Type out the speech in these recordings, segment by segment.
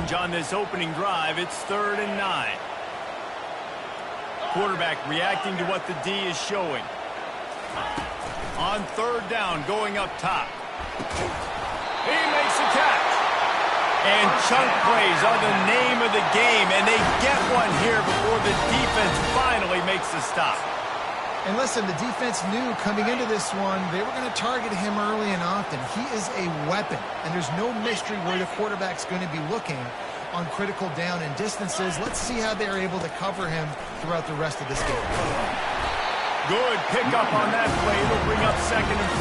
challenge on this opening drive. It's 3rd and 9. Quarterback reacting to what the D is showing. On 3rd down, going up top. He makes the catch. And chunk plays are the name of the game, and they get one here before the defense finally makes the stop. And listen, the defense knew coming into this one, they were going to target him early and often. He is a weapon, and there's no mystery where the quarterback's going to be looking on critical down and distances. Let's see how they're able to cover him throughout the rest of this game. Good pickup on that play. It'll bring up 2nd and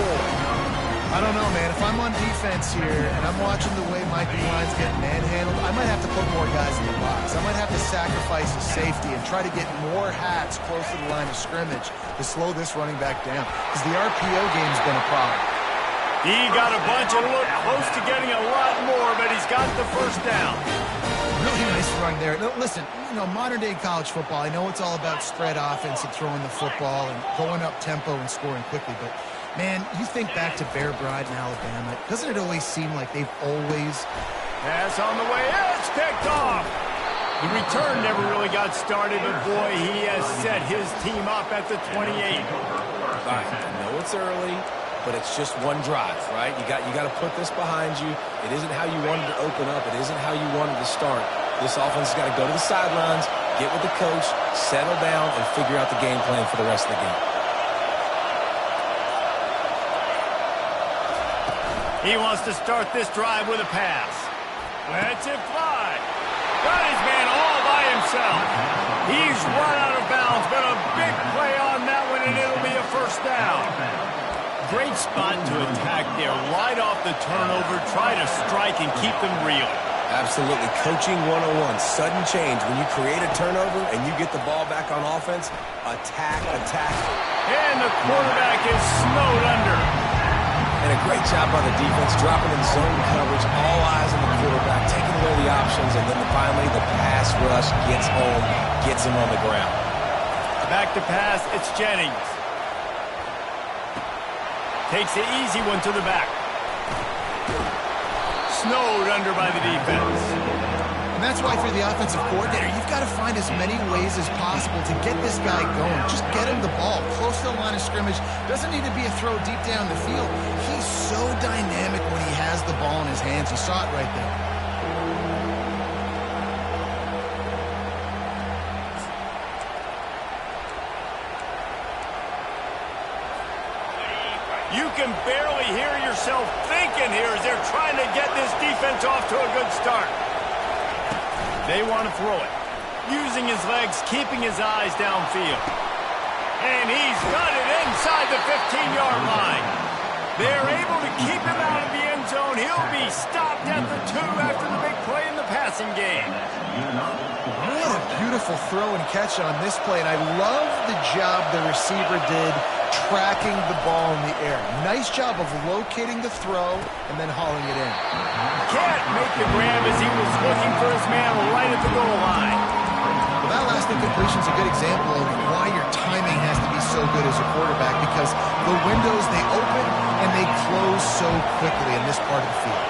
4. I don't know, man. If I'm on defense here and I'm watching the way my D-line's getting manhandled, I might have to put more guys in the box. I might have to sacrifice a safety and try to get more hats close to the line of scrimmage to slow this running back down, because the RPO game's been a problem. He got a bunch and looked close to getting a lot more, but he's got the 1st down. Really nice run there. No, listen, modern-day college football, I know it's all about spread offense and throwing the football and going up tempo and scoring quickly, but man, you think back to Bear Bryant in Alabama, doesn't it always seem like they've always... Pass on the way, it's picked off! The return never really got started, but boy, he has set his team up at the 28. All right, I know it's early, but it's just one drive, right? You got to put this behind you. It isn't how you wanted to open up. It isn't how you wanted to start. This offense has got to go to the sidelines, get with the coach, settle down, and figure out the game plan for the rest of the game. He wants to start this drive with a pass. Lets it fly. Got his man all by himself. He's run out of bounds, but a big play on that one, and it'll be a 1st down. Great spot to attack there. Right off the turnover, try to strike and keep them real. Absolutely. Coaching 101. Sudden change. When you create a turnover and you get the ball back on offense, attack. And the quarterback is snowed under. And a great job by the defense, dropping in zone coverage, all eyes on the quarterback, taking away the options, and then finally the pass rush gets home, gets him on the ground. Back to pass, it's Jennings. Takes the easy one to the back. Snowed under by the defense. And that's why for the offensive coordinator, you've got to find as many ways as possible to get this guy going. Just get him the ball close to the line of scrimmage. Doesn't need to be a throw deep down the field. He's so dynamic when he has the ball in his hands. You saw it right there. You can barely hear yourself thinking here as they're trying to get this defense off to a good start. They want to throw it. Using his legs, keeping his eyes downfield. And he's got it inside the 15-yard line. They're able to keep him out of the end zone. He'll be stopped at the 2 after the big play in the passing game. What a beautiful throw and catch on this play. And I love the job the receiver did tracking the ball in the air. Nice job of locating the throw and then hauling it in. Can't make the grab as he was looking for his man right at the goal line. Well, that last incompletion is a good example of why your timing has to be so good as a quarterback, because the windows, they open and they close so quickly in this part of the field.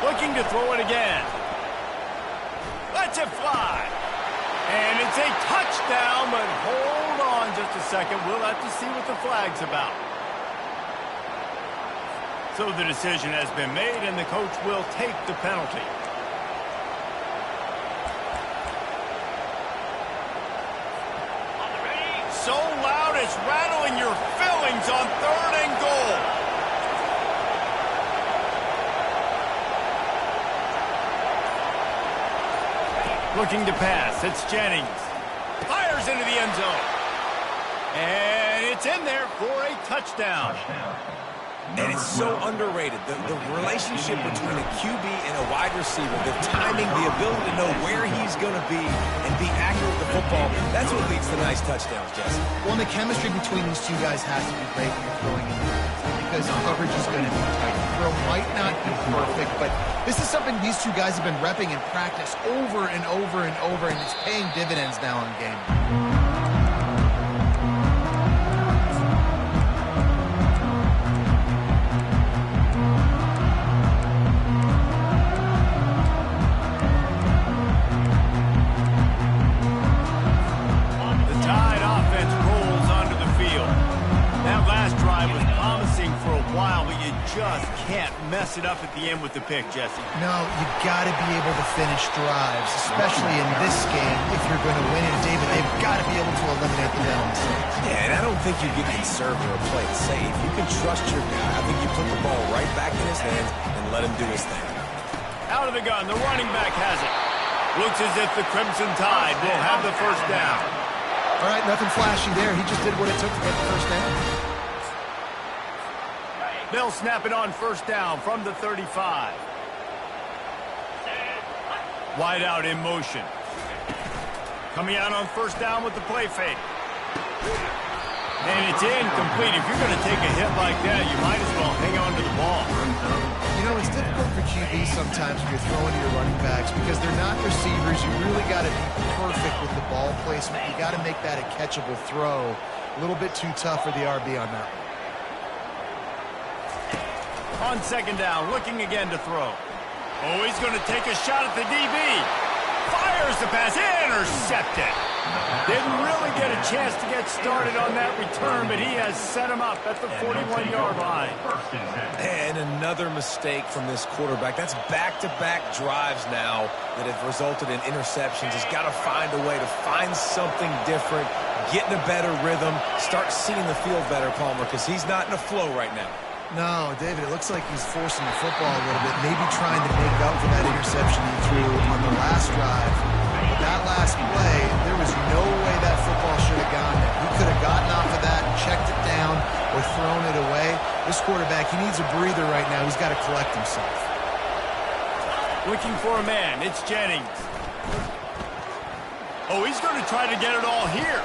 Looking to throw it again. Lets it fly. And it's a touchdown, but hold on just a second. We'll have to see what the flag's about. So the decision has been made, and the coach will take the penalty. So loud it's rattling your fillings on 3rd and goal. Looking to pass, it's Jennings. Fires into the end zone. And it's in there for a touchdown. And it's so underrated. The relationship between a QB and a wide receiver, the timing, the ability to know where he's going to be and be accurate with the football, that's what leads to nice touchdowns, Jesse. Well, and the chemistry between these two guys has to be great when you're throwing in the red, because coverage is going to be tight. The throw might not be perfect, but this is something these two guys have been repping in practice over and over and over, and it's paying dividends now in game. just can't mess it up at the end with the pick, Jesse. No, you got to be able to finish drives, especially in this game if you're going to win it. David, they've got to be able to eliminate the mental mistakes. Yeah, and I don't think you get conservative or play it safe. You can trust your guy. I think you put the ball right back in his hands and let him do his thing. Out of the gun, the running back has it. Looks as if the Crimson Tide will have the first down. All right, nothing flashy there. He just did what it took to get the first down. They'll snap it on first down from the 35. Wide out in motion. Coming out on first down with the play fake. And it's incomplete. If you're going to take a hit like that, you might as well hang on to the ball. You know, it's difficult for QBs sometimes when you're throwing to your running backs because they're not receivers. You really got to be perfect with the ball placement. You got to make that a catchable throw. A little bit too tough for the RB on that one. On second down, looking again to throw. Oh, he's going to take a shot at the DB. Fires the pass, intercepted. Didn't really get a chance to get started on that return, but he has set him up at the 41-yard line. And another mistake from this quarterback. That's back-to-back drives now that have resulted in interceptions. He's got to find a way to find something different, get in a better rhythm, start seeing the field better, Palmer, because he's not in a flow right now. No, David, it looks like he's forcing the football a little bit, maybe trying to make up for that interception he threw on the last drive. But that last play, there was no way that football should have gone there. He could have gotten off of that, checked it down, or thrown it away. This quarterback, he needs a breather right now. He's got to collect himself. Looking for a man. It's Jennings. Oh, he's going to try to get it all here.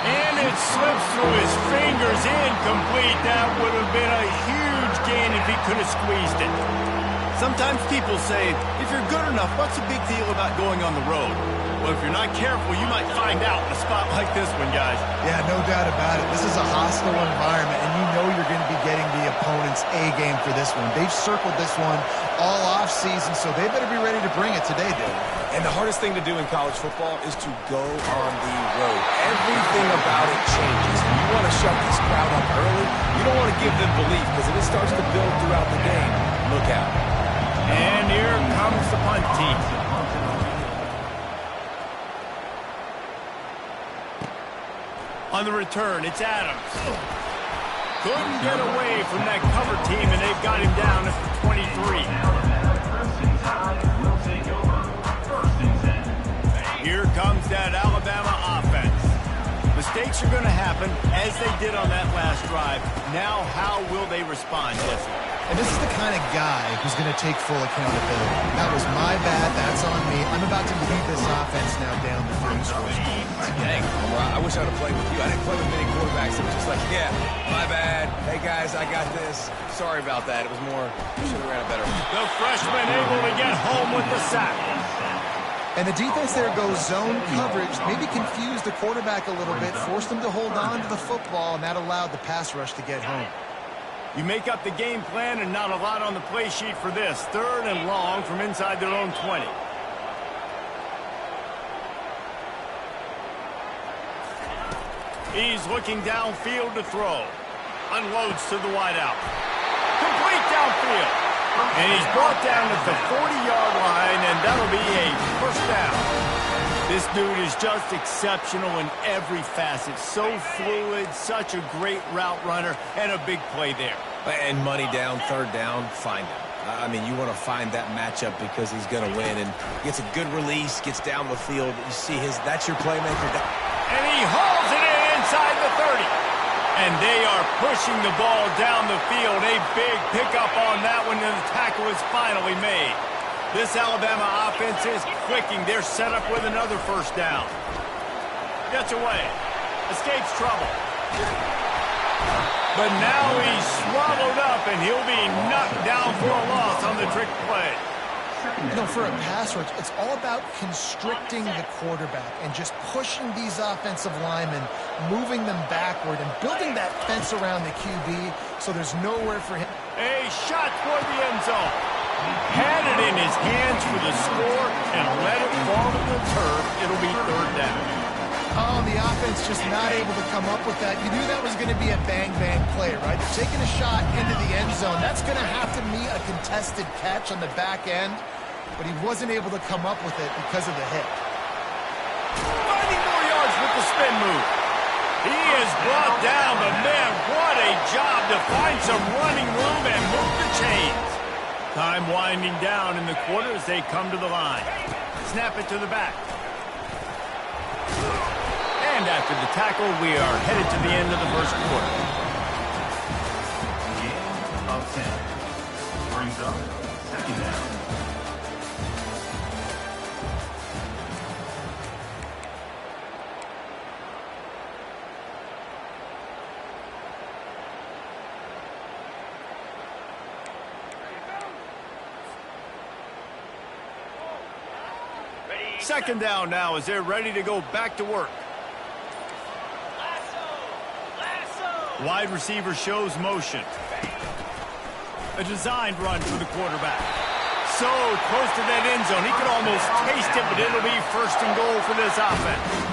And it slips through his fingers, incomplete. That would have been a huge gain if he could have squeezed it. Sometimes people say, if you're good enough, what's the big deal about going on the road? Well, if you're not careful, you might find out in a spot like this one, guys. Yeah, no doubt about it. This is a hostile environment, and you know you're going to be getting the opponent's A game for this one. They've circled this one all offseason, so they better be ready to bring it today, Dave. And the hardest thing to do in college football is to go on the road. Everything about it changes. And you want to shut this crowd up early. You don't want to give them belief because if it starts to build throughout the game, look out. And here comes the punt team. On the return, it's Adams. Couldn't get away from that cover team, and they've got him down at the 23. Here comes that Alabama offense. Mistakes are going to happen, as they did on that last drive. Now, how will they respond, Jesse? And this is the kind of guy who's going to take full accountability. That was my bad. That's on me. I'm about to lead this offense now down the field. Dang, I wish I would have played with you. I didn't play with many quarterbacks. It was just like, yeah, my bad. Hey, guys, I got this. Sorry about that. It was more, should have ran it better. The freshman able to get home with the sack. And the defense there goes zone coverage, maybe confused the quarterback a little bit, forced him to hold on to the football, and that allowed the pass rush to get home. You make up the game plan and not a lot on the play sheet for this. Third and long from inside their own 20. He's looking downfield to throw. Unloads to the wideout. Complete downfield. And he's brought down at the 40-yard line, and that'll be a first down. This dude is just exceptional in every facet. So fluid, such a great route runner, and a big play there. And money down, third down, find him. I mean, you want to find that matchup because he's going to win. And gets a good release, gets down the field. You see that's your playmaker. And he hauls it in inside the 30. And they are pushing the ball down the field. A big pickup on that one, and the tackle is finally made. This Alabama offense is clicking. They're set up with another first down. Gets away. Escapes trouble. But now he's swallowed up, and he'll be knocked down for a loss on the trick play. You know, for a pass rush, it's all about constricting the quarterback and just pushing these offensive linemen, moving them backward, and building that fence around the QB so there's nowhere for him. A shot toward the end zone. Had it in his hands for the score and let it fall to the turf. It'll be third down. Oh, the offense just not able to come up with that. You knew that was going to be a bang-bang play, right? They're taking a shot into the end zone. That's going to have to meet a contested catch on the back end, but he wasn't able to come up with it because of the hit. Finding more yards with the spin move. He is brought down, but man, what a job to find some running room and move the chains. Time winding down in the quarter as they come to the line. Snap it to the back. And after the tackle, we are headed to the end of the first quarter. Gain of 10. Brings up second down. Second down now as they're ready to go back to work. Wide receiver shows motion. A designed run for the quarterback. So close to that end zone. He could almost taste it, but it'll be first and goal for this offense.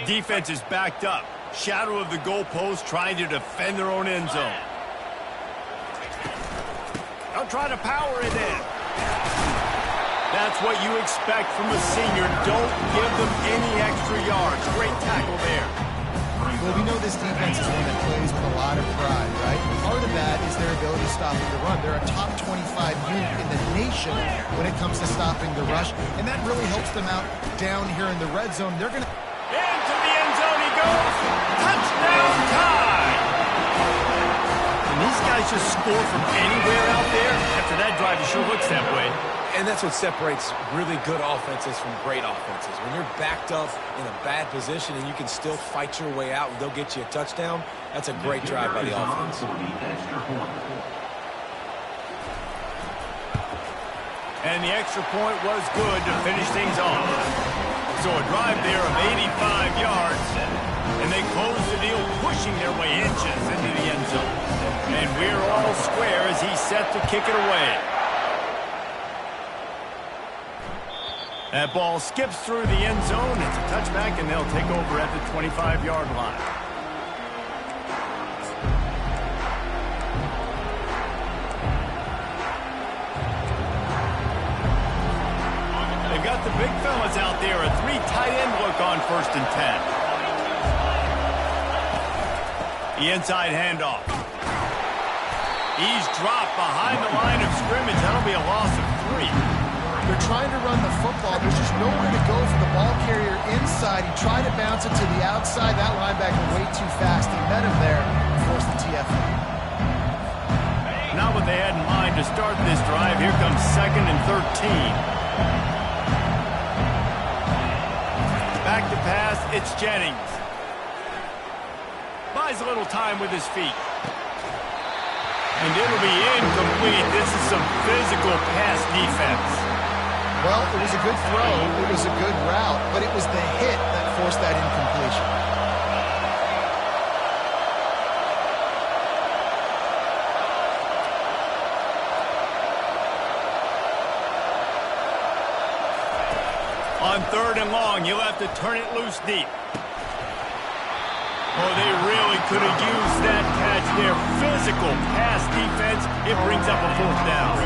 Defense is backed up. Shadow of the goalpost trying to defend their own end zone. They'll try to power it in. That's what you expect from a senior. Don't give them any extra yards. Great tackle there. Well, we know this defense is one that plays with a lot of pride, right? Part of that is their ability to stop the run. They're a top 25 unit in the nation when it comes to stopping the rush, and that really helps them out down here in the red zone. They're going to... Into the end zone he goes. Touchdown time. Can these guys just score from anywhere out there? After that drive, it sure looks that way. And that's what separates really good offenses from great offenses. When you're backed up in a bad position and you can still fight your way out and they'll get you a touchdown, that's a great drive by the offense. And the extra point was good to finish things off. So a drive there of 85 yards, and they close the deal, pushing their way inches into the end zone. And we're all square as he's set to kick it away. That ball skips through the end zone. It's a touchback, and they'll take over at the 25-yard line. They've got the big fellas out there. A 3 tight end look on 1st and 10. The inside handoff. He's dropped behind the line of scrimmage. That'll be a loss of 3. They're trying to run the football. There's just nowhere to go for the ball carrier inside. He tried to bounce it to the outside. That linebacker way too fast. He met him there and forced the TFL. Not what they had in mind to start this drive. Here comes 2nd and 13. Back to pass, it's Jennings. Buys a little time with his feet. And it'll be incomplete. This is some physical pass defense. Well, it was a good throw, it was a good route, but it was the hit that forced that incompletion. On 3rd and long, you'll have to turn it loose deep. Oh, they really could have used that catch there. Physical pass defense. It brings up a 4th down.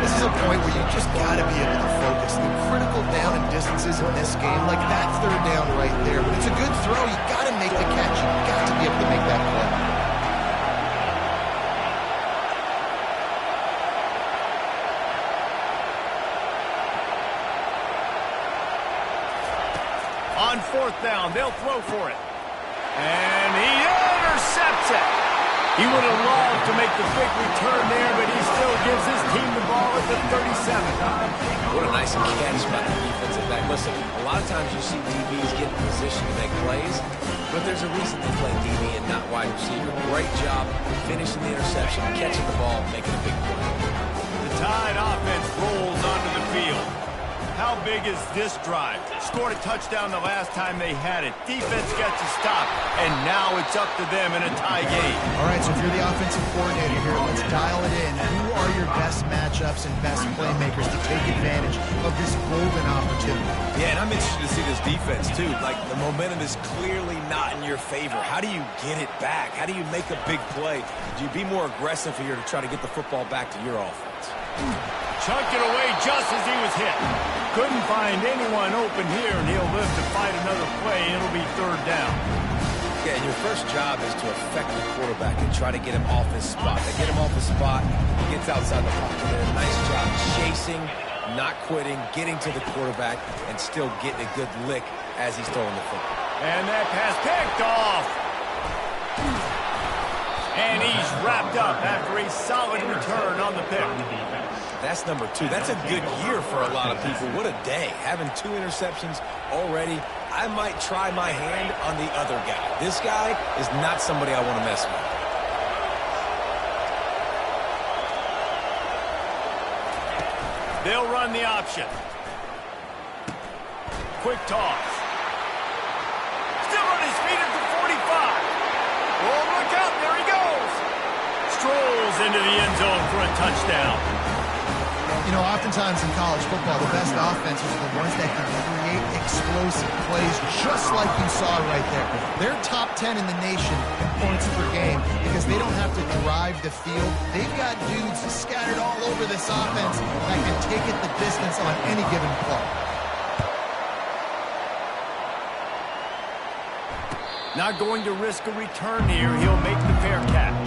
This is a point where you just got to be able to focus. The critical down and distances in this game, like that 3rd down right there. When it's a good throw, you got to make the catch. You got to be able to make that play. On 4th down, they'll throw for it. And he intercepts it. He would have loved to make the quick return there, but he still gives his team the ball at the 37. What a nice catch by the defensive back. Listen, a lot of times you see DBs get in position to make plays, but there's a reason they play DB and not wide receiver. Great job finishing the interception, catching the ball, making a big play. The Tide offense rolls onto the field. How big is this drive? Scored a touchdown the last time they had it. Defense gets a stop, and now it's up to them in a tie game. All right, so if you're the offensive coordinator here, let's dial it in. Who are your best matchups and best playmakers to take advantage of this golden opportunity? Yeah, and I'm interested to see this defense, too. Like, the momentum is clearly not in your favor. How do you get it back? How do you make a big play? Do you be more aggressive here to try to get the football back to your offense? Chunked it away just as he was hit. Couldn't find anyone open here, and he'll live to fight another play. It'll be third down. Yeah, and your first job is to affect the quarterback and try to get him off his spot. They get him off his spot, he gets outside the pocket. They did a nice job chasing, not quitting, getting to the quarterback, and still getting a good lick as he's throwing the football. And that pass picked off. And he's wrapped up after a solid return on the pick. That's number 2. That's a good year for a lot of people. What a day. Having 2 interceptions already. I might try my hand on the other guy. This guy is not somebody I want to mess with. They'll run the option. Quick toss. Still on his feet at the 45. Oh, look out. There he goes. Strolls into the end zone for a touchdown. You know, oftentimes in college football, the best offenses are the ones that can create explosive plays, just like you saw right there. They're top 10 in the nation in points per game because they don't have to drive the field. They've got dudes scattered all over this offense that can take it the distance on any given play. Not going to risk a return here. He'll make the fair catch.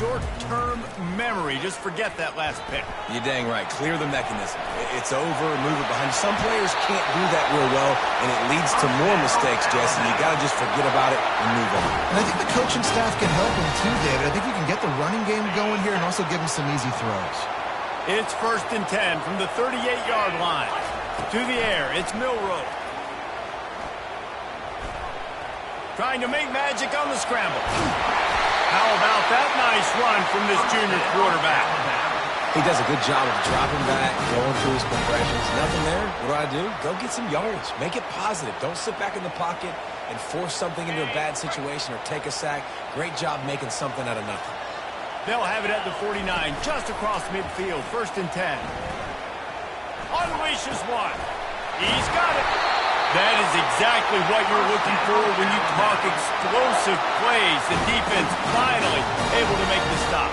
Short-term memory. Just forget that last pick. You're dang right. Clear the mechanism. It's over. Move it behind you. Some players can't do that real well, and it leads to more mistakes, Jesse. You got to just forget about it and move on. And I think the coaching staff can help him too, David. I think you can get the running game going here and also give him some easy throws. It's 1st and 10 from the 38-yard line. To the air. It's Milroe. Trying to make magic on the scramble. How about that nice run from this junior quarterback? He does a good job of dropping back, going through his progressions. Nothing there. What do? Go get some yardage. Make it positive. Don't sit back in the pocket and force something into a bad situation or take a sack. Great job making something out of nothing. They'll have it at the 49, just across midfield. 1st and 10. Unleashes one. He's got it. That is exactly what you're looking for when you talk explosive plays. The defense finally able to make the stop.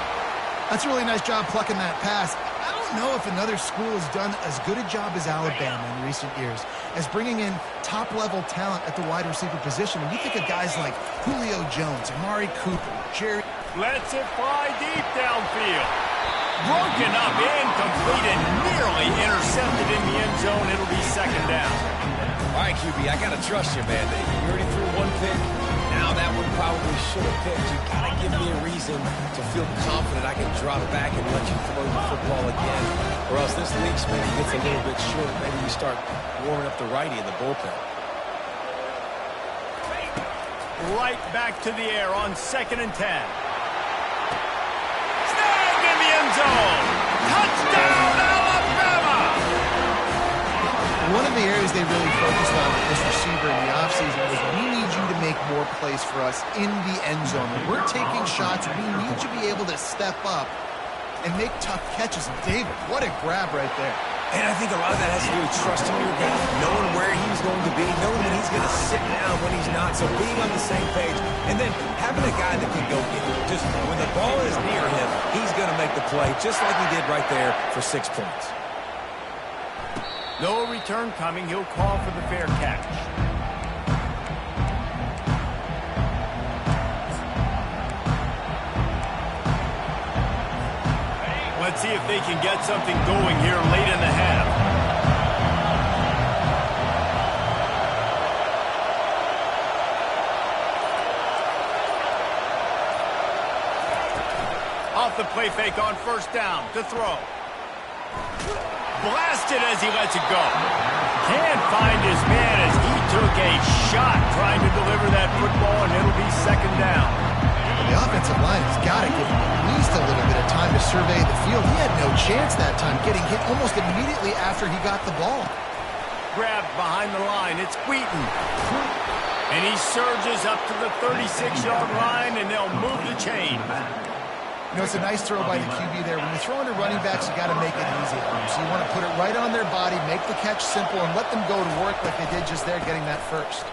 That's a really nice job plucking that pass. I don't know if another school has done as good a job as Alabama in recent years as bringing in top-level talent at the wide receiver position. And you think of guys like Julio Jones, Amari Cooper, Jerry. Lets it fly deep downfield. Broken up, incomplete, and nearly intercepted in the end zone. It'll be 2nd down. All right, QB, I got to trust you, man. You already threw one pick. Now that one probably should have picked. You got to give me a reason to feel confident I can drop back and let you throw the football again. Or else this league maybe gets a little bit short. Maybe you start warming up the righty in the bullpen. Right back to the air on 2nd and 10. Snagged in the end zone. Touchdown, Alabama! One of the areas they really focused on with this receiver in the offseason was we need you to make more plays for us in the end zone. When we're taking shots, we need you to be able to step up and make tough catches. And David, what a grab right there. And I think a lot of that has to do with trusting your guy, knowing where he's going to be, knowing when he's going to sit down, when he's not. So being on the same page, and then having a guy that can go get it. Just when the ball is near him, he's going to make the play, just like he did right there for 6 points. No return coming. He'll call for the fair catch. Let's see if they can get something going here late in the half. Off the play fake on 1st down to throw. Blasted as he lets it go. Can't find his man as he took a shot trying to deliver that football, and it'll be second down. The offensive line has got to give him at least a little bit of time to survey the field. He had no chance that time, getting hit almost immediately after he got the ball. Grabbed behind the line. It's Wheaton. And he surges up to the 36-yard line, and they'll move the chain. You know, it's a nice throw by the QB there. When you're throwing to running backs, you got to make it easy for them. So you want to put it right on their body, make the catch simple, and let them go to work like they did just there, getting that first.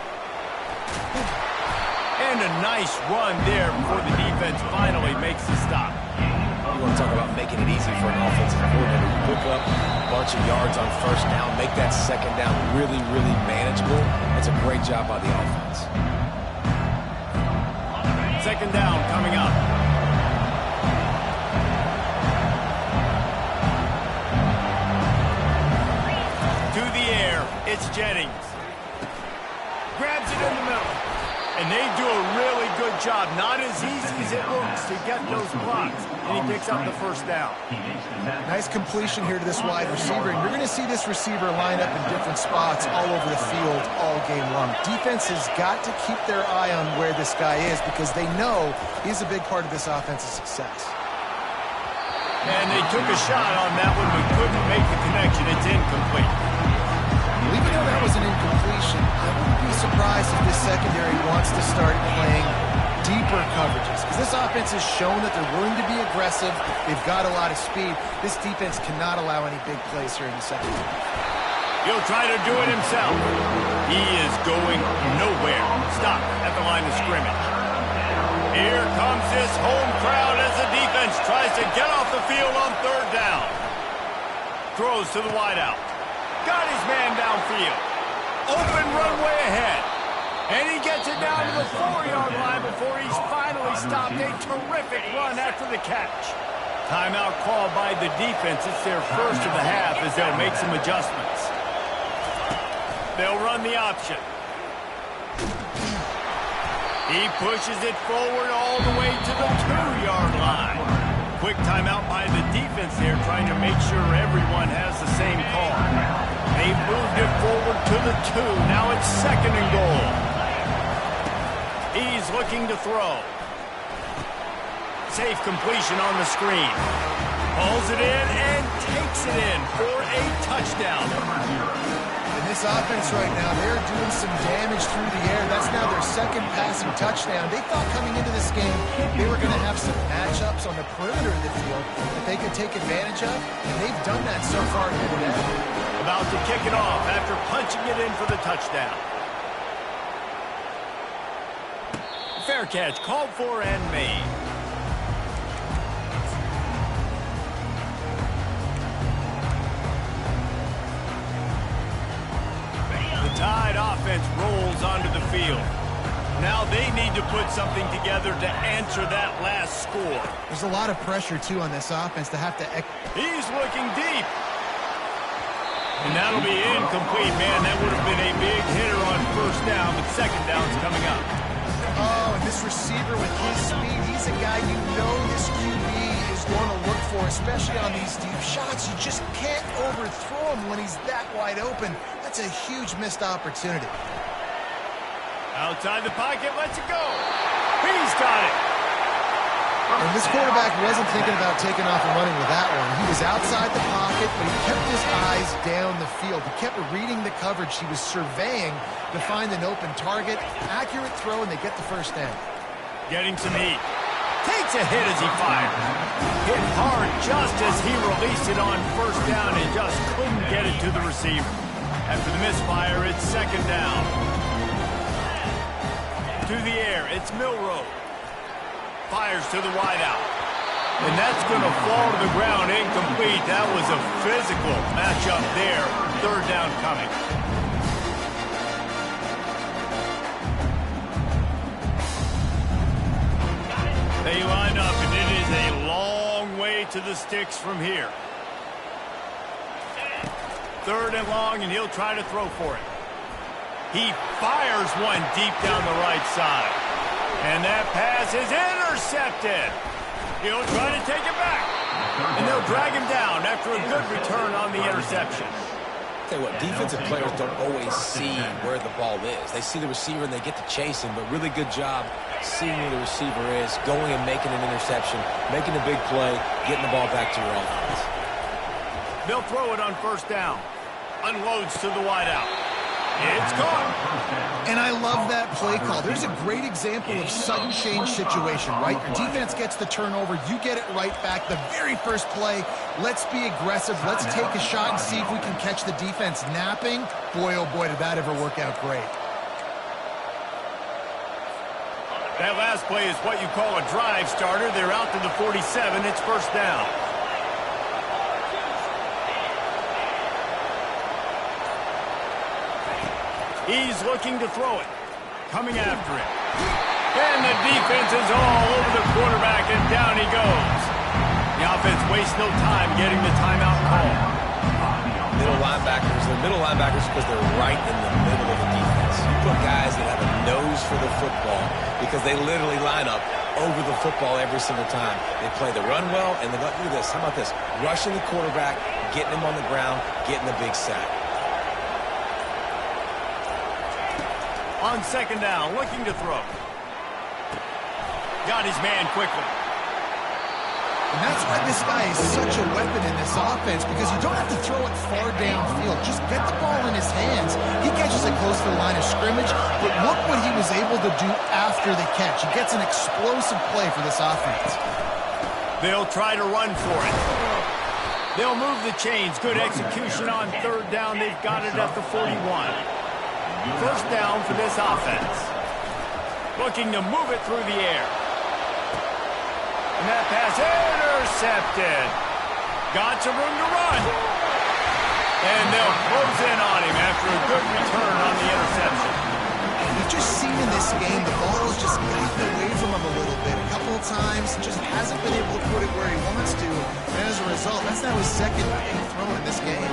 And a nice run there before the defense finally makes the stop. You want to talk about making it easy for an offensive coordinator. You pick up a bunch of yards on first down, make that second down really, really manageable. That's a great job by the offense. Second down coming up. To the air, it's Jennings. Grabs it in the middle. And they do a really good job. Not as easy as it looks to get those blocks. And he picks up the first down. Nice completion here to this wide receiver. And you're going to see this receiver line up in different spots all over the field all game long. Defense has got to keep their eye on where this guy is because they know he's a big part of this offense's success. And they took a shot on that one but couldn't make the connection. It's incomplete. Even though that was an incompletion, I wouldn't be surprised if this secondary wants to start playing deeper coverages. Because this offense has shown that they're willing to be aggressive. They've got a lot of speed. This defense cannot allow any big plays here in the second half. He'll try to do it himself. He is going nowhere. Stop at the line of scrimmage. Here comes this home crowd as the defense tries to get off the field on third down. Throws to the wideout. Got his man downfield. Open runway ahead. And he gets it down to the 4-yard line before he's finally stopped. A terrific run after the catch. Timeout call by the defense. It's their first of the half as they'll make some adjustments. They'll run the option. He pushes it forward all the way to the 2-yard line. Quick timeout by the defense there, trying to make sure everyone has the same call. They've moved it forward to the 2. Now it's second and goal. He's looking to throw. Safe completion on the screen. Pulls it in and takes it in for a touchdown. In this offense right now, they're doing some damage through the air. That's now their second passing touchdown. They thought coming into this game they were going to have some matchups on the perimeter of the field that they could take advantage of, and they've done that so far here today. About to kick it off after punching it in for the touchdown. Fair catch, called for and made. The Tide offense rolls onto the field. Now they need to put something together to answer that last score. There's a lot of pressure, too, on this offense to have to... He's looking deep. And that'll be incomplete, man. That would have been a big hitter on first down, but second down's coming up. Oh, and this receiver with his speed, he's a guy you know this QB is going to look for, especially on these deep shots. You just can't overthrow him when he's that wide open. That's a huge missed opportunity. Outside the pocket, lets it go. He's got it. And this quarterback wasn't thinking about taking off and running with that one. He was outside the pocket, but he kept his eyes down the field. He kept reading the coverage. He was surveying to find an open target. Accurate throw, and they get the first down. Getting some heat. Takes a hit as he fires. Hit hard just as he released it on first down and just couldn't get it to the receiver. After the misfire, it's second down. To the air, it's Milroe. Fires to the wideout. And that's going to fall to the ground incomplete. That was a physical matchup there. Third down coming. They line up, and it is a long way to the sticks from here. Third and long, and he'll try to throw for it. He fires one deep down the right side. And that pass is intercepted. He'll try to take it back. And they'll drag him down after a good return on the interception. Tell you what, defensive players don't always see where the ball is. They see the receiver and they get to chase him, but really good job seeing where the receiver is, going and making an interception, making a big play, getting the ball back to your offense. They'll throw it on first down. Unloads to the wideout. It's caught. And I love that play call. There's a great example of sudden change situation, right? Your defense gets the turnover. You get it right back. The very first play, let's be aggressive. Let's take a shot and see if we can catch the defense napping. Boy, oh boy, did that ever work out great. That last play is what you call a drive starter. They're out to the 47. It's first down. He's looking to throw it. Coming after him. And the defense is all over the quarterback, and down he goes. The offense wastes no time getting the timeout call. Middle linebackers, they're middle linebackers because they're right in the middle of the defense. You put guys that have a nose for the football because they literally line up over the football every single time. They play the run well, and they look at this. How about this? Rushing the quarterback, getting him on the ground, getting the big sack. On second down, looking to throw. Got his man quickly. And that's why this guy is such a weapon in this offense, because you don't have to throw it far downfield. Just get the ball in his hands. He catches it close to the line of scrimmage, but look what he was able to do after the catch. He gets an explosive play for this offense. They'll try to run for it. They'll move the chains. Good execution on third down. They've got it at the 41. First down for this offense. Looking to move it through the air. And that pass intercepted. Got some room to run. And they'll close in on him after a good return on the interception. And you've just seen in this game, the ball has just gotten away from him a little bit. A couple of times, just hasn't been able to put it where he wants to. And as a result, that's now his second throw in this game.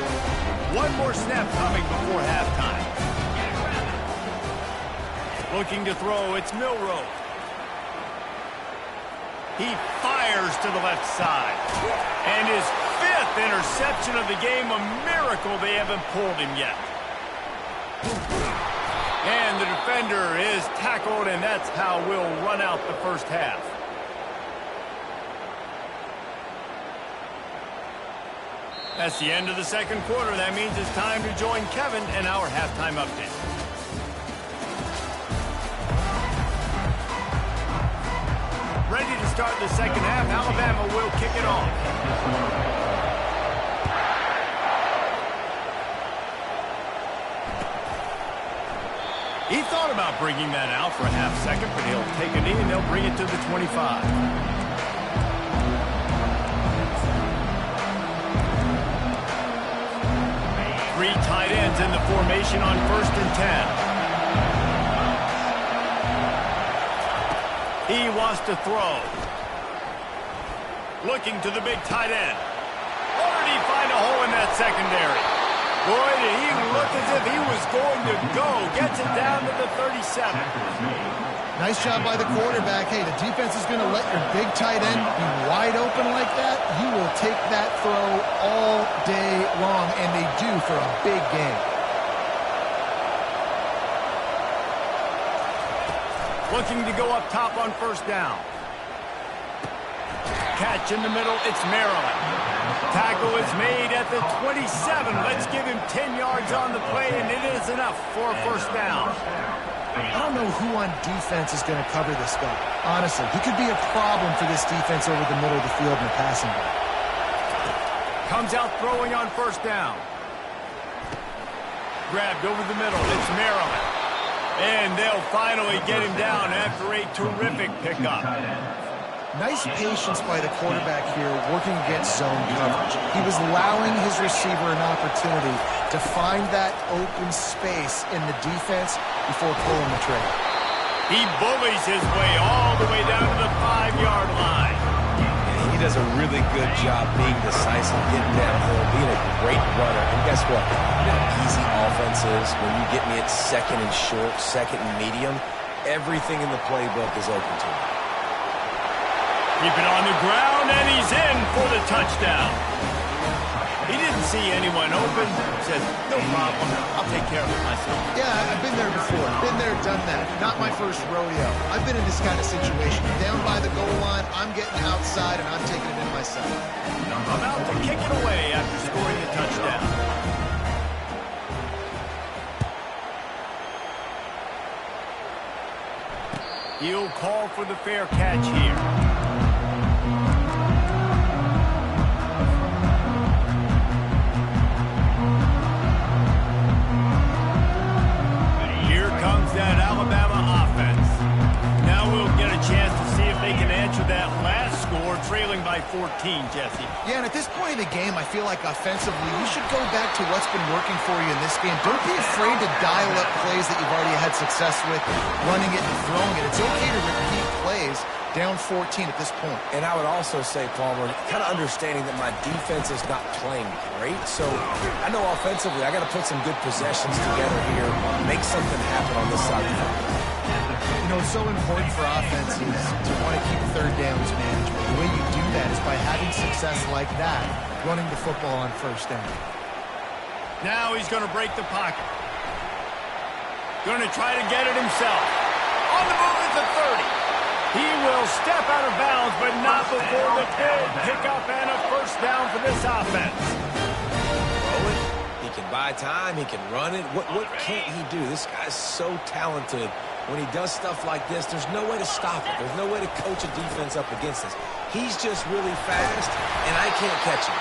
One more snap coming before halftime. Looking to throw, it's Milroe. He fires to the left side. And his fifth interception of the game, a miracle they haven't pulled him yet. And the defender is tackled, and that's how we'll run out the first half. That's the end of the second quarter. That means it's time to join Kevin in our halftime update. Ready to start the second half. Alabama will kick it off. He thought about bringing that out for a half second, but he'll take a knee and they'll bring it to the 25. Three tight ends in the formation on 1st and 10. He wants to throw. Looking to the big tight end. Or did he find a hole in that secondary? Boy, did he look as if he was going to go. Gets it down to the 37. Nice job by the quarterback. Hey, the defense is going to let your big tight end be wide open like that. You will take that throw all day long, and they do for a big game. Looking to go up top on first down. Catch in the middle, it's Maryland. Tackle is made at the 27. Let's give him 10 yards on the play, and it is enough for a first down. I don't know who on defense is going to cover this guy. Honestly, he could be a problem for this defense over the middle of the field in the passing game. Comes out throwing on first down. Grabbed over the middle, it's Maryland. And they'll finally get him down after a terrific pickup. Nice patience by the quarterback here working against zone coverage. He was allowing his receiver an opportunity to find that open space in the defense before pulling the trigger. He bullies his way all the way down to the 5-yard line. He does a really good job being decisive, getting downhill, being a great runner. And guess what? You know how easy offense is when you get me at second and short, second and medium. Everything in the playbook is open to me. Keep it on the ground, and he's in for the touchdown. He didn't see anyone open. Said, no problem. I'll take care of it myself. Yeah, I've been there before. Been there, done that. Not my first rodeo. I've been in this kind of situation. Down by the goal line, I'm getting outside, and I'm taking it in myself. About to kick it away after scoring the touchdown. He'll call for the fair catch here. That Alabama offense. Now we'll get a chance to see if they can answer that last score, trailing by 14, Jesse. Yeah, and at this point in the game, I feel like offensively, you should go back to what's been working for you in this game. Don't be afraid to dial up plays that you've already had success with, running it and throwing it. It's okay to repeat plays down 14 at this point. And I would also say, Palmer, kind of understanding that my defense is not playing great. So I know offensively I got to put some good possessions together here, make something happen on this side of the ball. You know, it's so important for offenses to want to keep third downs management. The way you do that is by having success like that, running the football on first down. Now he's going to break the pocket. Going to try to get it himself. On the move at the 30. He will step out of bounds, but not before the big pickup and a first down for this offense. Throw it. He can buy time. He can run it. What can't he do? This guy's so talented. When he does stuff like this, there's no way to stop it. There's no way to coach a defense up against this. He's just really fast, and I can't catch him.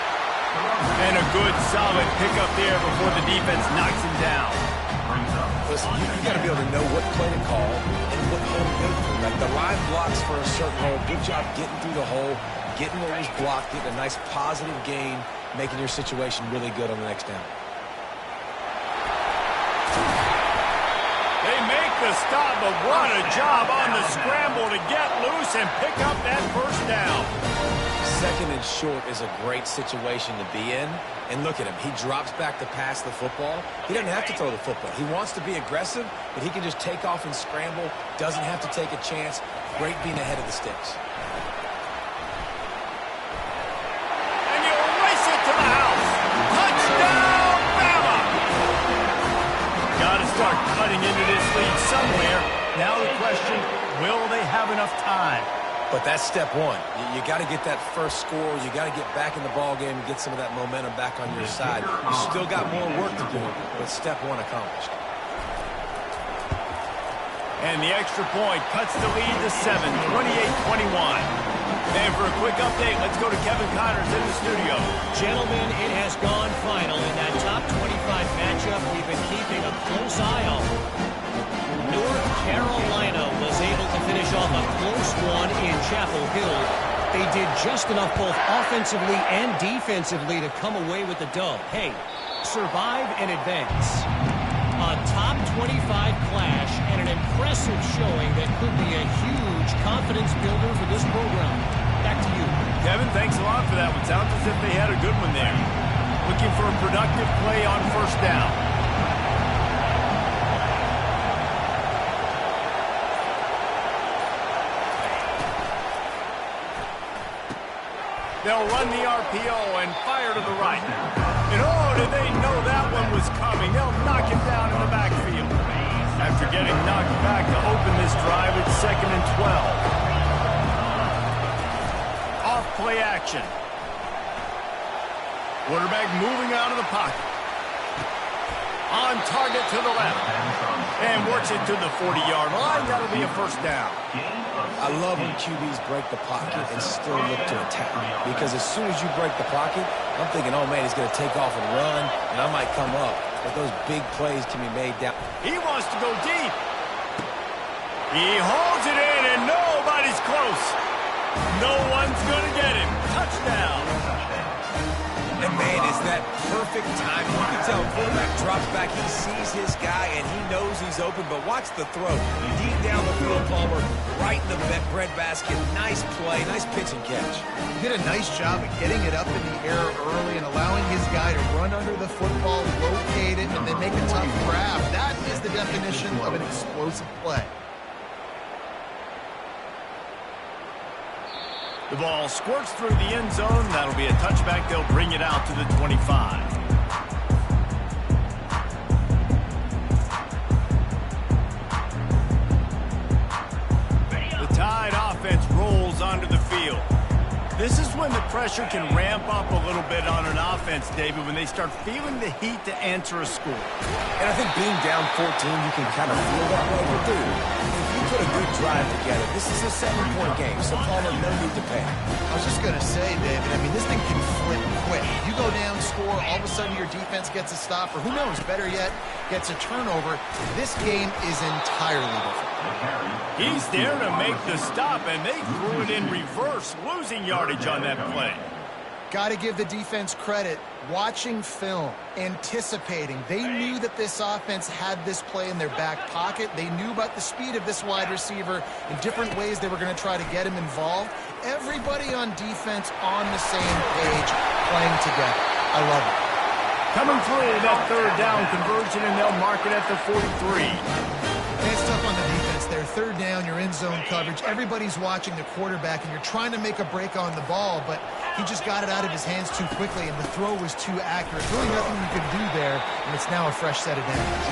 And a good, solid pickup there before the defense knocks him down. Listen, you got to be able to know what play to call and what hole to go through. Like the line blocks for a certain hole. Good job getting through the hole, getting what was blocked, getting a nice positive gain, making your situation really good on the next down. They make the stop, but what a job on the scramble to get loose and pick up that first down. Second and short is a great situation to be in. And look at him. He drops back to pass the football. He doesn't have to throw the football. He wants to be aggressive, but he can just take off and scramble. Doesn't have to take a chance. Great being ahead of the sticks. And you race it to the house. Touchdown, Bama! Got to start cutting into this lead somewhere. Now the question, will they have enough time? But that's step one. You got to get that first score. You got to get back in the ball game and get some of that momentum back on your side. You still got more work to do, but step one accomplished. And the extra point cuts the lead to 7, 28-21. And for a quick update, let's go to Kevin Connors in the studio. Gentlemen, it has gone final in that top 25 matchup we've been keeping a close eye on. North Carolina was able to finish off a close one in Chapel Hill. They did just enough both offensively and defensively to come away with the dub. Hey, survive and advance. A top 25 clash and an impressive showing that could be a huge confidence builder for this program. Back to you. Kevin, thanks a lot for that one. Sounds as if they had a good one there. Looking for a productive play on first down. They'll run the RPO and fire to the right. And oh, did they know that one was coming. They'll knock him down in the backfield. After getting knocked back to open this drive, it's 2nd and 12. Off play action. Quarterback moving out of the pocket. On target to the left. And works it to the 40-yard line. That'll be a first down. I love when QBs break the pocket and still look to attack. Because as soon as you break the pocket, I'm thinking, oh, man, he's going to take off and run, and I might come up. But those big plays can be made down. He wants to go deep. He holds it in, and nobody's close. No one's going to get him. Touchdown. And, man, is that perfect timing. You can tell quarterback drops back. He sees his guy, and he knows he's open. But watch the throw. Deep down the field, Palmer, right in the bread basket. Nice play, nice pitch and catch. He did a nice job of getting it up in the air early and allowing his guy to run under the football, locate it, and then make a tough grab. That is the definition of an explosive play. The ball squirts through the end zone. That'll be a touchback. They'll bring it out to the 25. The Tide offense rolls onto the field. This is when the pressure can ramp up a little bit on an offense, David, when they start feeling the heat to answer a score. And I think being down 14, you can kind of feel that way. But dude, if you put a good drive together, this is a 7-point game, so Palmer, no need to panic. I was just going to say, David, I mean, this thing can flip quick. You go down, score, all of a sudden your defense gets a stop, or who knows, better yet, gets a turnover. This game is entirely different. He's there to make the stop, and they threw it in reverse, losing yardage on that play. Got to give the defense credit. Watching film, anticipating. They knew that this offense had this play in their back pocket. They knew about the speed of this wide receiver in different ways they were going to try to get him involved. Everybody on defense on the same page, playing together. I love it. Coming through that third down conversion, and they'll mark it at the 43. It's tough on the defense there. Third down, you're in zone coverage. Everybody's watching the quarterback, and you're trying to make a break on the ball, but he just got it out of his hands too quickly, and the throw was too accurate. Really nothing you could do there, and it's now a fresh set of downs.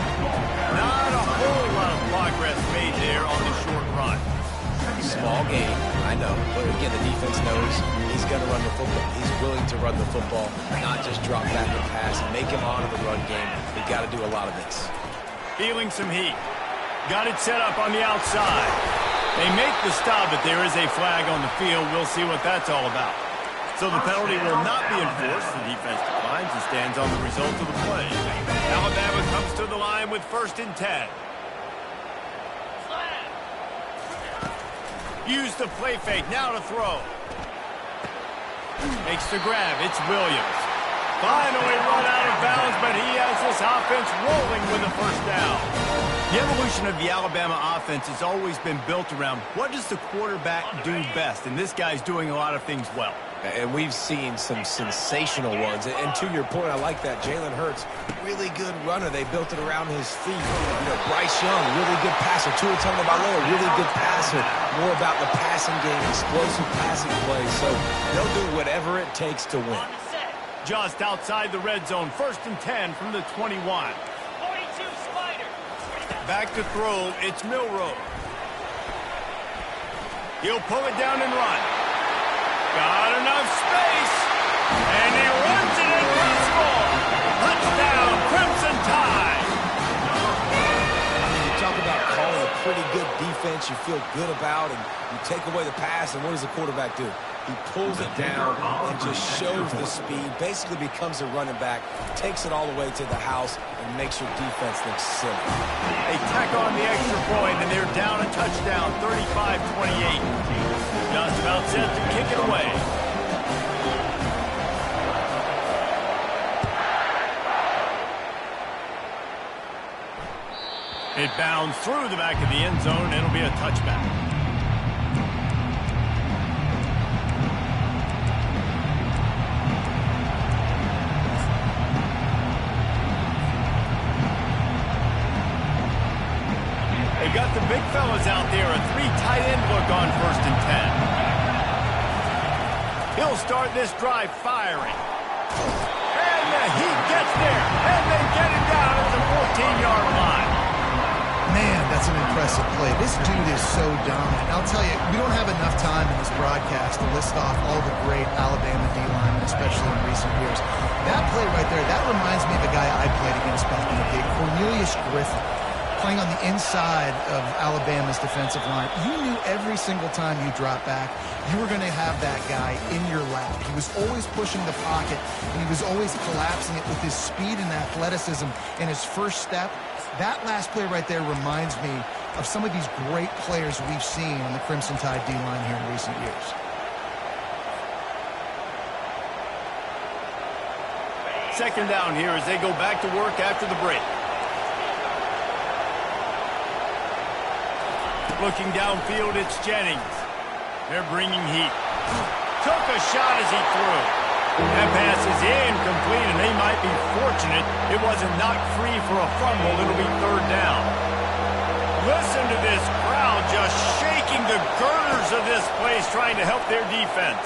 Not a whole lot of progress made there on the short run. Small game, I know. But again, the defense knows he's going to run the football. He's willing to run the football, not just drop back and pass and make him honor the run game. We've got to do a lot of this. Feeling some heat. Got it set up on the outside. They make the stop, but there is a flag on the field. We'll see what that's all about. So the penalty will not be enforced. The defense declines and stands on the result of the play. Alabama comes to the line with 1st and 10. Use the play fake. Now to throw. Makes the grab. It's Williams. Finally run out of bounds, but he has this offense rolling with a 1st down. The evolution of the Alabama offense has always been built around what does the quarterback do best, and this guy's doing a lot of things well. And we've seen some sensational ones. And to your point, I like that. Jalen Hurts, really good runner. They built it around his feet. You know, Bryce Young, really good passer. Tua Tagovailoa, really good passer. More about the passing game, explosive passing plays. So they'll do whatever it takes to win. Just outside the red zone, 1st and 10 from the 21. 42 Spider. Back to throw, it's Milroe. He'll pull it down and run. Got enough space, and he runs it and runs for. Touchdown, Crimson Tide. I mean, you talk about calling a pretty good defense you feel good about, and you take away the pass, and what does the quarterback do? He pulls it down and just shows the speed, basically becomes a running back, takes it all the way to the house, and makes your defense look silly. They tack on the extra point, and they're down a touchdown, 35-28. Just about set to kick it away. It bounds through the back of the end zone. It'll be a touchback. They got the big fellas out there. A 3 tight end look on 1st and 10. He'll start this drive firing. And the heat gets there. And they get it down at the 14-yard line. Man, that's an impressive play. This dude is so dominant. I'll tell you, we don't have enough time in this broadcast to list off all the great Alabama D-linemen, especially in recent years. That play right there, that reminds me of a guy I played against back in the day, Cornelius Griffin, playing on the inside of Alabama's defensive line. You knew every single time you dropped back, you were going to have that guy in your lap. He was always pushing the pocket, and he was always collapsing it with his speed and athleticism in his first step. That last play right there reminds me of some of these great players we've seen on the Crimson Tide D-line here in recent years. Second down here as they go back to work after the break. Looking downfield, it's Jennings. They're bringing heat. Took a shot as he threw. That pass is incomplete, and they might be fortunate it wasn't knocked free for a fumble. It'll be 3rd down. Listen to this crowd just shaking the girders of this place trying to help their defense.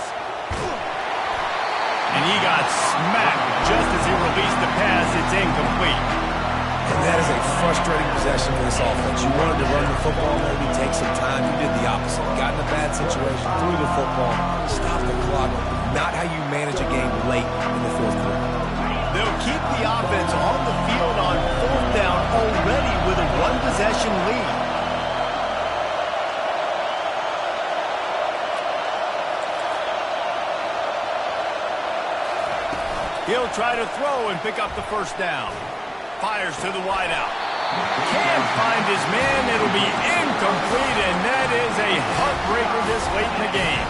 And he got smacked just as he released the pass. It's incomplete. And that is a frustrating possession for this offense. You wanted to run the football, maybe take some time. You did the opposite. Got in a bad situation, threw the football, stopped the clock. Not how you manage a game late in the fourth quarter. They'll keep the offense on the field on fourth down already with a one-possession lead. He'll try to throw and pick up the first down. Fires to the wideout. Can't find his man. It'll be incomplete, and that is a heartbreaker this late in the game.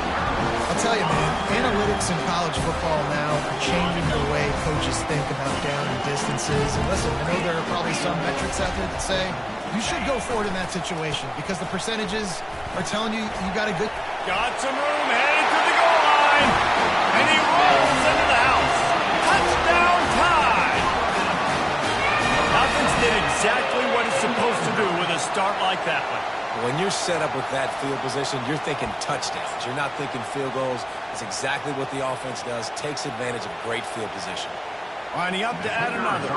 I'll tell you, man, analytics in college football now are changing the way coaches think about down and distances. And listen, I know there are probably some metrics out there that say you should go for it in that situation because the percentages are telling you you got a good... Got some room, headed to the goal line, and he rolls into the house. Touchdown tie! Offense did exactly what it's supposed to do with a start like that one. When you're set up with that field position, you're thinking touchdowns. You're not thinking field goals. It's exactly what the offense does. Takes advantage of great field position. Lining up to add another.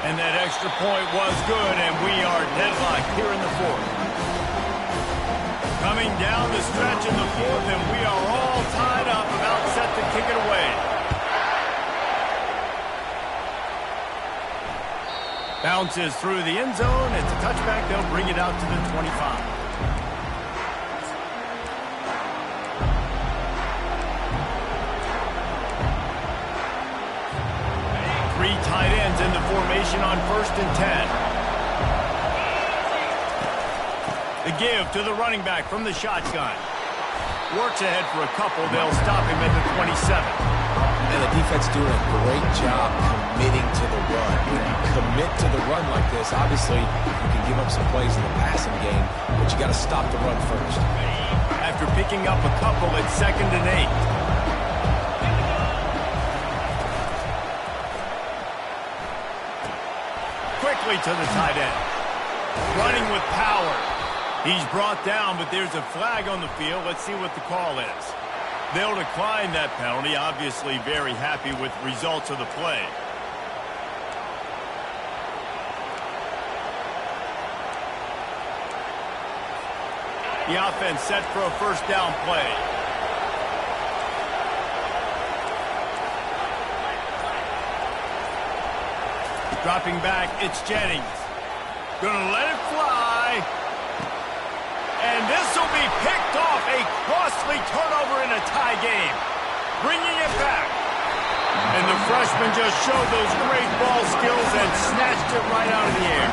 And that extra point was good, and we are deadlocked here in the fourth. Coming down the stretch in the fourth, and we are all tied up, about set to kick it away. Bounces through the end zone. It's a touchback. They'll bring it out to the 25. Three tight ends in the formation on 1st and 10. The give to the running back from the shotgun. Works ahead for a couple. They'll stop him at the 27. And the defense doing a great job committing to the run. When you commit to the run like this, obviously you can give up some plays in the passing game, but you got to stop the run first. After picking up a couple, it's 2nd and 8. Quickly to the tight end. Running with power. He's brought down, but there's a flag on the field. Let's see what the call is. They'll decline that penalty, obviously very happy with the results of the play. The offense set for a first down play. Dropping back, it's Jennings. Gonna let it fly. And this will be picked off. A costly turnover in a tie game. Bringing it back. And the freshman just showed those great ball skills and snatched it right out of the air.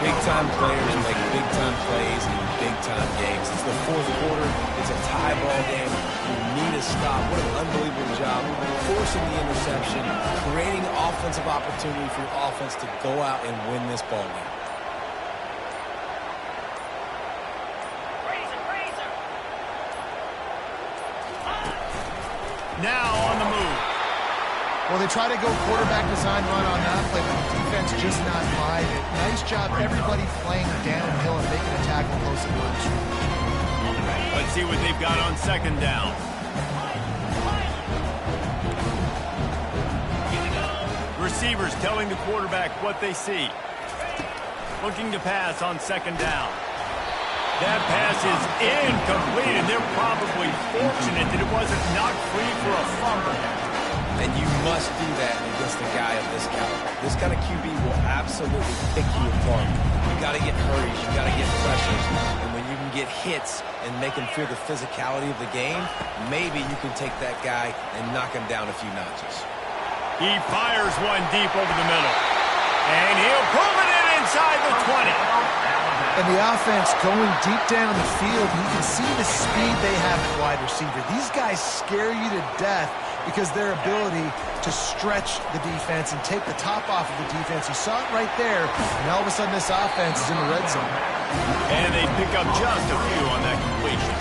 Big-time players make big-time plays in big-time games. It's the fourth quarter. It's a tie ball game. You need a stop. What an unbelievable job. Forcing the interception, creating offensive opportunity for your offense to go out and win this ball game. Now on the move. Well, they try to go quarterback design run on that play, but the defense just not buying it. Nice job, everybody playing downhill and making a tackle close to the line. Let's see what they've got on 2nd down. Receivers telling the quarterback what they see. Looking to pass on 2nd down. That pass is incomplete, and they're probably fortunate that it wasn't knocked free for a fumble. And you must do that against a guy of this caliber. This kind of QB will absolutely pick you apart. You got to get hurries, you got to get pressures, and when you can get hits and make him feel the physicality of the game, maybe you can take that guy and knock him down a few notches. He fires one deep over the middle, and he'll pull it in inside the 20. And the offense going deep down the field, you can see the speed they have at wide receiver. These guys scare you to death because their ability to stretch the defense and take the top off of the defense. You saw it right there, and all of a sudden this offense is in the red zone. And they pick up just a few on that completion.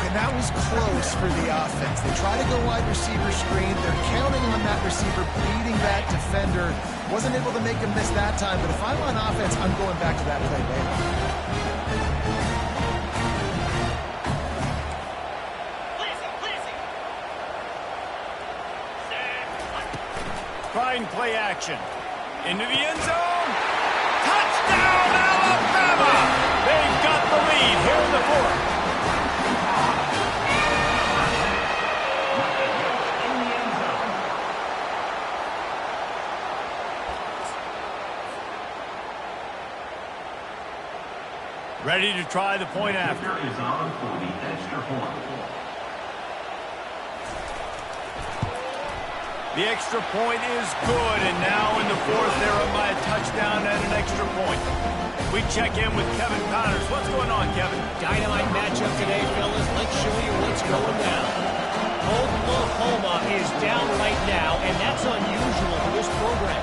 and that was close for the offense. They try to go wide receiver screen. They're counting on that receiver beating that defender. Wasn't able to make him miss that time, but if I'm on offense, I'm going back to that play later. Trying play action. Into the end zone. Touchdown, Alabama! They've got the lead here in the fourth. Ready to try the point after. Is on for the extra point. The extra point is good, and now in the fourth, they're up by a touchdown and an extra point. We check in with Kevin Connors. What's going on, Kevin? Dynamite matchup today, fellas. Let's show you what's going down. Oklahoma is down right now, and that's unusual for this program.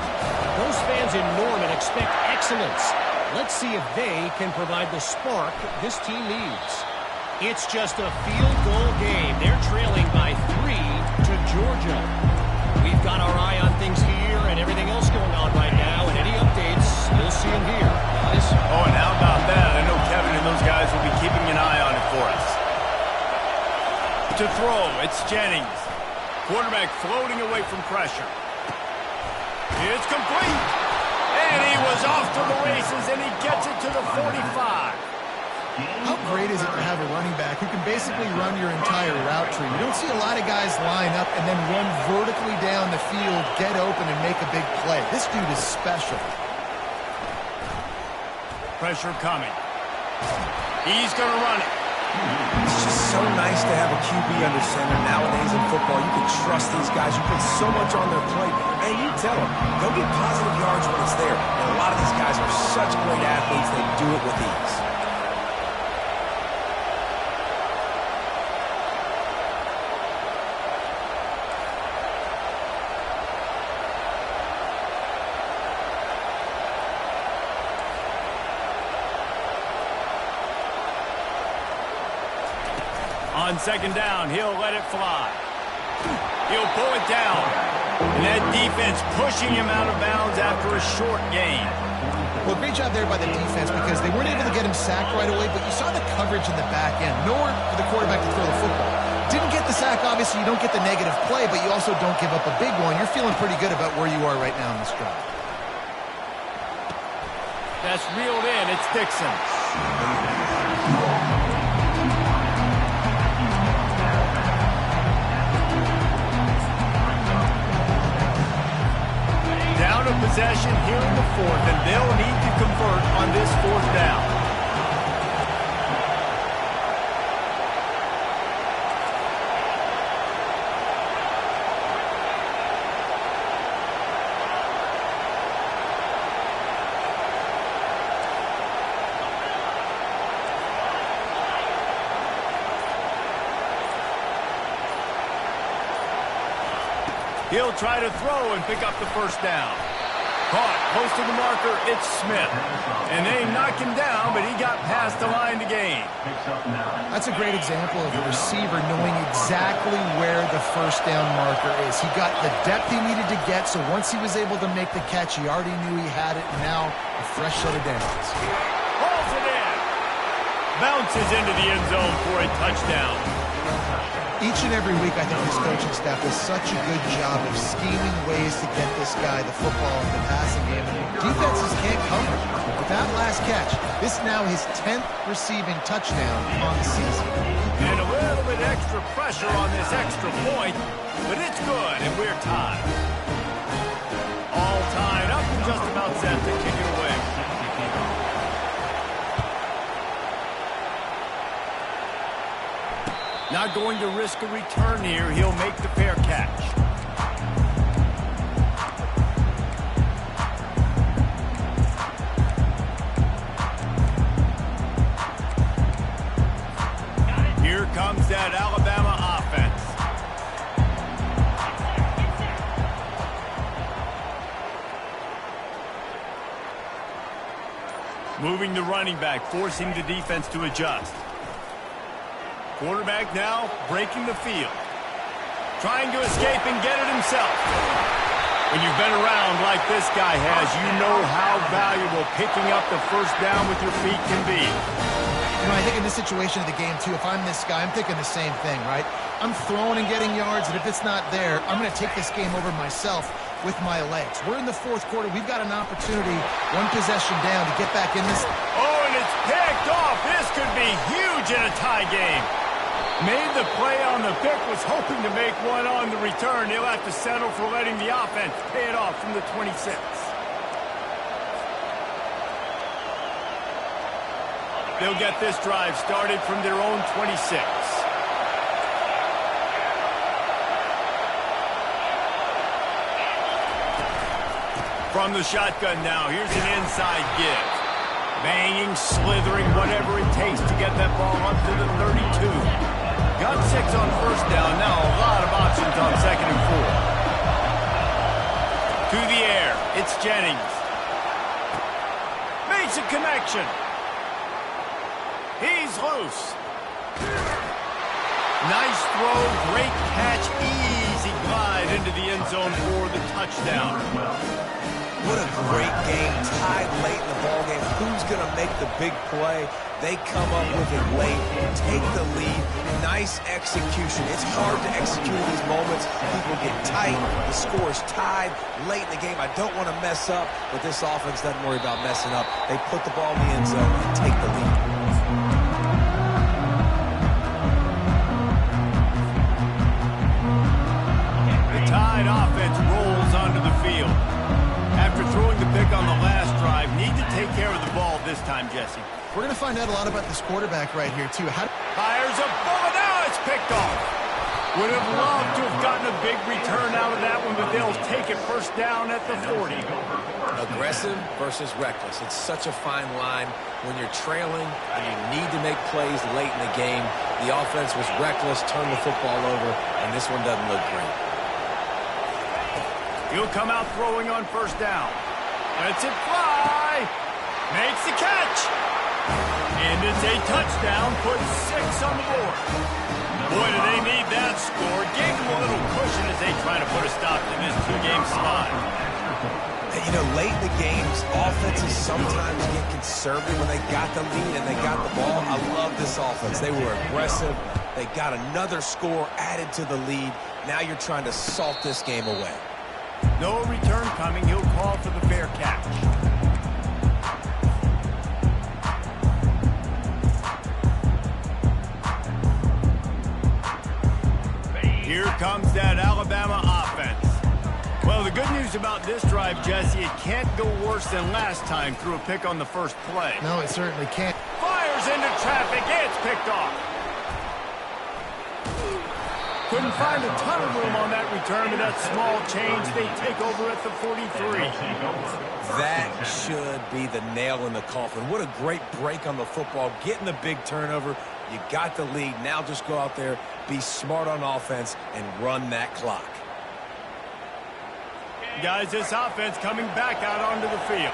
Those fans in Norman expect excellence. Let's see if they can provide the spark this team needs. It's just a field goal game. They're trailing by 3 to Georgia. We've got our eye on things here and everything else going on right now, and any updates, you'll see them here. Guys. Oh, and how about that? I know Kevin and those guys will be keeping an eye on it for us. To throw, it's Jennings. Quarterback floating away from pressure. It's complete. And he was off to the races, and he gets it to the 45. How great is it to have a running back who can basically run your entire route tree? You don't see a lot of guys line up and then run vertically down the field, get open, and make a big play. This dude is special. Pressure coming. He's going to run it. It's just so nice to have a QB under center. Nowadays in football, you can trust these guys. You put so much on their plate. And you tell them, go get positive yards when it's there. And a lot of these guys are such great athletes, they do it with ease. On second down, he'll let it fly. He'll pull it down. And that defense pushing him out of bounds after a short gain. Well, great job there by the defense because they weren't able to get him sacked right away, but you saw the coverage in the back end. Nowhere for the quarterback to throw the football. Didn't get the sack, obviously. You don't get the negative play, but you also don't give up a big one. You're feeling pretty good about where you are right now in this drive. That's reeled in. It's Dixon. Down a possession here in the fourth, and they'll need to convert on this fourth down. He'll try to throw and pick up the first down. Caught close to the marker, it's Smith. And they knocked him down, but he got past the line to gain. That's a great example of a receiver knowing exactly where the first down marker is. He got the depth he needed to get, so once he was able to make the catch, he already knew he had it, and now a fresh set of downs. Hauls it in. Bounces into the end zone for a touchdown. Each and every week, I think this coaching staff does such a good job of scheming ways to get this guy the football in the passing game. And defenses can't cover. With that last catch, this is now his 10th receiving touchdown on the season. And a little bit extra pressure on this extra point, but it's good, and we're tied. All tied up and just about set to kick it away. Not going to risk a return here. He'll make the fair catch. Here comes that Alabama offense. Moving the running back, forcing the defense to adjust. Quarterback now breaking the field. Trying to escape and get it himself. When you've been around like this guy has, you know how valuable picking up the first down with your feet can be. You know, I think in this situation of the game, too, if I'm this guy, I'm thinking the same thing, right? I'm throwing and getting yards, and if it's not there, I'm going to take this game over myself with my legs. We're in the fourth quarter. We've got an opportunity, one possession down, to get back in this. Oh, and it's picked off. This could be huge in a tie game. Made the play on the pick, was hoping to make one on the return. He'll have to settle for letting the offense pay it off from the 26. They'll get this drive started from their own 26. From the shotgun now, here's an inside give. Banging, slithering, whatever it takes to get that ball up to the 32. Got 6 on first down. Now a lot of options on 2nd and 4. To the air. It's Jennings. Makes a connection. He's loose. Nice throw. Great catch. Easy glide into the end zone for the touchdown. What a great game. Tied late in the ballgame. Who's going to make the big play? They come up with it late, take the lead. Nice execution. It's hard to execute in these moments. People get tight. The score is tied late in the game. I don't want to mess up, but this offense doesn't worry about messing up. They put the ball in the end zone and take the lead. The Tide offense rolls onto the field. After throwing the pick on the last drive, need to take care of the ball this time, Jesse. We're going to find out a lot about this quarterback right here, too. Fires a ball. Now it's picked off. Would have loved to have gotten a big return out of that one, but they'll take it first down at the 40. Aggressive versus reckless. It's such a fine line when you're trailing and you need to make plays late in the game. The offense was reckless, turned the football over, and this one doesn't look great. He'll come out throwing on first down. Lets it fly. Makes the catch. And it's a touchdown. Puts 6 on the board. Boy, do they need that score. Gave them a little cushion as they try to put a stop to this 2-game slide. And, you know, late in the games, offenses sometimes get conservative when they got the lead and they got the ball. I love this offense. They were aggressive. They got another score added to the lead. Now you're trying to salt this game away. No return coming. He'll call for the fair catch. Here comes that Alabama offense. Well, the good news about this drive, Jesse, it can't go worse than last time through a pick on the first play. No, it certainly can't. Fires into traffic. It's picked off. Couldn't find a ton of room on that return, but that small change, they take over at the 43. That should be the nail in the coffin. What a great break on the football. Getting the big turnover. You got the lead. Now just go out there, be smart on offense, and run that clock. Guys, this offense coming back out onto the field.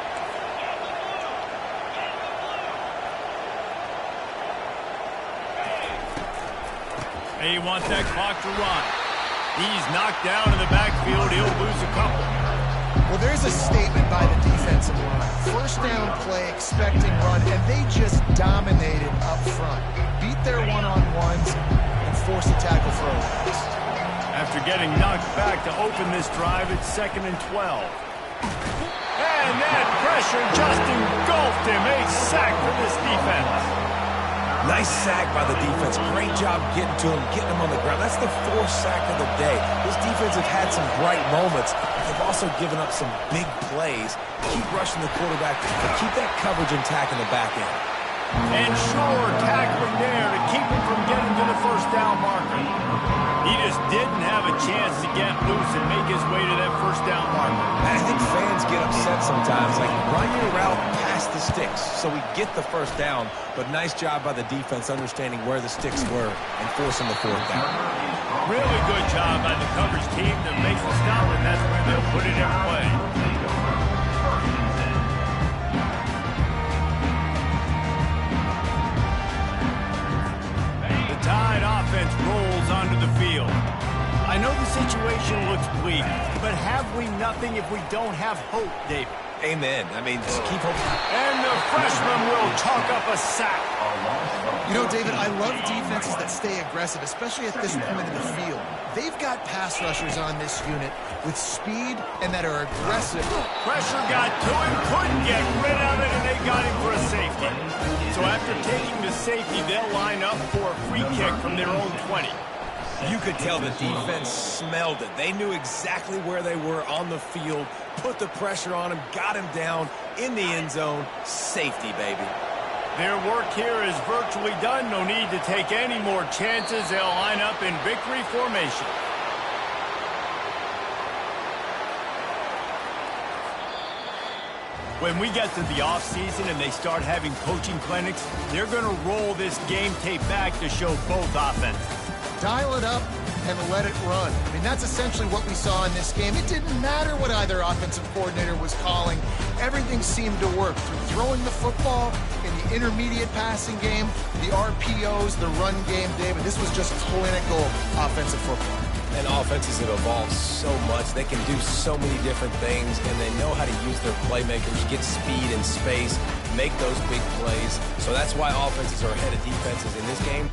He wants that clock to run. He's knocked down in the backfield. He'll lose a couple. Well, there's a statement by the defensive line. First down play, expecting run, and they just dominated up front. Beat their one-on-ones and forced a tackle for a loss. After getting knocked back to open this drive, it's 2nd and 12. And that pressure just engulfed him. A sack for this defense. Nice sack by the defense. Great job getting to him, getting him on the ground. That's the 4th sack of the day. This defense have had some bright moments, but they've also given up some big plays. Keep rushing the quarterback, but keep that coverage intact in the back end. And sure, tackling there to keep him from getting to the first down marker. He just didn't have a chance to get loose and make his way to that first down marker. And I think fans get upset sometimes, like run your route past the sticks so we get the first down, but nice job by the defense understanding where the sticks were and forcing the 4th down. Really good job by the coverage team that makes the stop, and that's where they'll put it in play. The Tide situation looks bleak, but have we nothing if we don't have hope, David? Amen. I mean, just keep hoping. And the freshman will chalk up a sack. You know, David, I love defenses that stay aggressive, especially at this point in the field. They've got pass rushers on this unit with speed and that are aggressive. Pressure got to him, couldn't get rid of it, and they got him for a safety. So after taking the safety, they'll line up for a free kick from their own 20. You could tell the defense smelled it. They knew exactly where they were on the field, put the pressure on him, got him down in the end zone. Safety, baby. Their work here is virtually done. No need to take any more chances. They'll line up in victory formation. When we get to the offseason and they start having coaching clinics, they're going to roll this game tape back to show both offenses. Dial it up and let it run. I mean, that's essentially what we saw in this game. It didn't matter what either offensive coordinator was calling. Everything seemed to work through throwing the football in the intermediate passing game, the RPOs, the run game, David. This was just clinical offensive football. And offenses have evolved so much. They can do so many different things, and they know how to use their playmakers, get speed and space, make those big plays. So that's why offenses are ahead of defenses in this game.